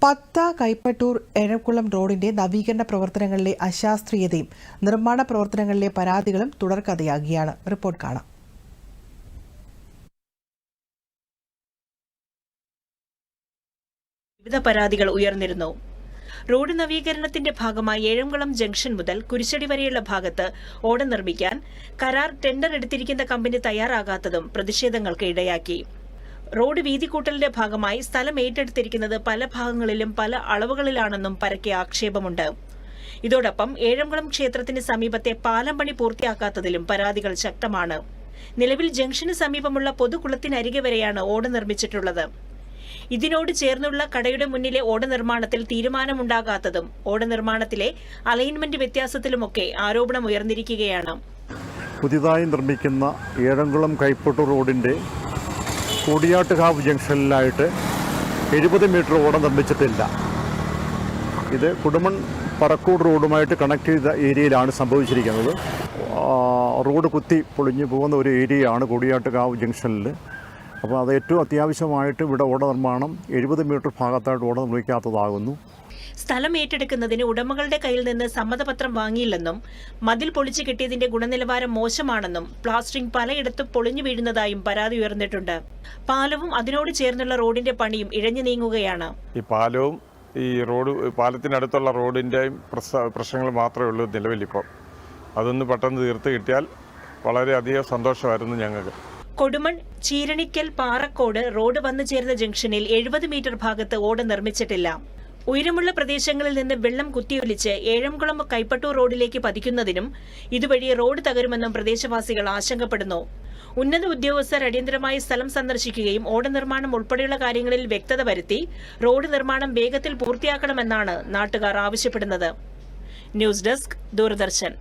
പത്ത കൈപ്പട്ടൂർ എഴക്കുളം റോഡിന്റെ നവീകരണ പ്രവർത്തനങ്ങളിലെ അശാസ്ത്രീയതയും നിർമ്മാണ പ്രവർത്തനങ്ങളിലെ പരാതികളും തുടർക്കഥയാകുകയാണ്. റിപ്പോർട്ട് കാണാം. വിവിധ പരാതികൾ ഉയർന്നിരുന്നു. റോഡ് നവീകരണത്തിന്റെ ഭാഗമായി ഏഴംകുളം ജംഗ്ഷൻ മുതൽ കുരിശടി വരെയുള്ള ഭാഗത്ത് ഓട നിർമ്മിക്കാൻ കരാർ ടെൻഡർ എടുത്തിരിക്കുന്ന കമ്പനി തയ്യാറാകാത്തതും പ്രതിഷേധങ്ങൾക്ക് ഇടയാക്കി. റോഡ് വീതി കൂട്ടലിന്റെ ഭാഗമായി സ്ഥലം ഏറ്റെടുത്തിരിക്കുന്നത് പല ഭാഗങ്ങളിലും പല അളവുകളിലാണെന്നും പരക്കെ ആക്ഷേപമുണ്ട്. ഇതോടൊപ്പം ഏഴംകുളം ക്ഷേത്രത്തിന് സമീപത്തെ പാലം പണി പൂർത്തിയാക്കാത്തതിലും പരാതികൾ ശക്തമാണ്. നിലവിൽ ജംഗ്ഷന് സമീപമുള്ള പൊതുകുളത്തിനരികെ വരെയാണ് ഓട നിർമ്മിച്ചിട്ടുള്ളത്. ഇതിനോട് ചേർന്നുള്ള കടയുടെ മുന്നിലെ ഓട നിർമ്മാണത്തിൽ തീരുമാനമുണ്ടാകാത്തതും ഓട നിർമ്മാണത്തിലെ അലൈൻമെന്റ് വ്യത്യാസത്തിലുമൊക്കെ ആരോപണം ഉയർന്നിരിക്കുകയാണ്. പുതിയതായി നിർമ്മിക്കുന്ന ഏഴംകുളം കൈപ്പട്ടൂർ റോഡിന്റെ കൂടിയാട്ടുകാവ് ജംഗ്ഷനിലായിട്ട് 70 മീറ്റർ ഓട നിർമ്മിച്ചിട്ടില്ല. ഇത് കുടുമൺ പറക്കൂട് റോഡുമായിട്ട് കണക്ട് ചെയ്ത ഏരിയയിലാണ് സംഭവിച്ചിരിക്കുന്നത്. റോഡ് കുത്തി പൊളിഞ്ഞു പോകുന്ന ഒരു ഏരിയയാണ് കൂടിയാട്ടുകാവ് ജംഗ്ഷനിൽ. അപ്പോൾ അത് ഏറ്റവും അത്യാവശ്യമായിട്ട് ഇവിടെ ഓട നിർമ്മാണം 70 മീറ്റർ ഭാഗത്തായിട്ട് ഓട നിർമ്മിക്കാത്തതാകുന്നു. സ്ഥലം ഏറ്റെടുക്കുന്നതിന് ഉടമകളുടെ കയ്യിൽ നിന്ന് സമ്മതപത്രം വാങ്ങിയില്ലെന്നും മതിൽ പൊളിച്ചു കെട്ടിയതിന്റെ ഗുണനിലവാരം മോശമാണെന്നും പ്ലാസ്റ്ററിംഗ് പലയിടത്തും പൊളിഞ്ഞു വീഴുന്നതായും പരാതി ഉയർന്നിട്ടുണ്ട്. പാലവും അതിനോട് ചേർന്നുള്ള റോഡിന്റെ പണിയും ഇഴഞ്ഞു നീങ്ങുകയാണ്. ഈ പാലവും ഈ പാലത്തിനടുത്തുള്ള റോഡിന്റെയും പ്രശ്നങ്ങൾ മാത്രമേ ഉള്ളൂ നിലവിലിപ്പോൾ. അതൊന്ന് പെട്ടെന്ന് തീർത്ത് കിട്ടിയാൽ വളരെയധികം സന്തോഷമായിരുന്നു ഞങ്ങൾക്ക്. കൊടുമൺ ചീരണിക്കൽ പാറക്കോട് റോഡ് വന്നു ചേർന്ന ജംഗ്ഷനിൽ 70 മീറ്റർ ഭാഗത്ത് ഓട നിർമ്മിച്ചിട്ടില്ല. ഉയരമുള്ള പ്രദേശങ്ങളിൽ നിന്ന് വെള്ളം കുത്തിയൊലിച്ച് ഏഴംകുളം കൈപ്പട്ടൂർ റോഡിലേക്ക് പതിക്കുന്നതിനും ഇതുവഴി റോഡ് തകരുമെന്നും പ്രദേശവാസികൾ ആശങ്കപ്പെടുന്നു. ഉന്നത ഉദ്യോഗസ്ഥർ അടിയന്തരമായി സ്ഥലം സന്ദർശിക്കുകയും ഓട നിർമ്മാണം ഉൾപ്പെടെയുള്ള കാര്യങ്ങളിൽ വ്യക്തത വരുത്തി റോഡ് നിർമ്മാണം വേഗത്തിൽ പൂർത്തിയാക്കണമെന്നാണ് നാട്ടുകാർ ആവശ്യപ്പെടുന്നത്. News desk, Doordarshan.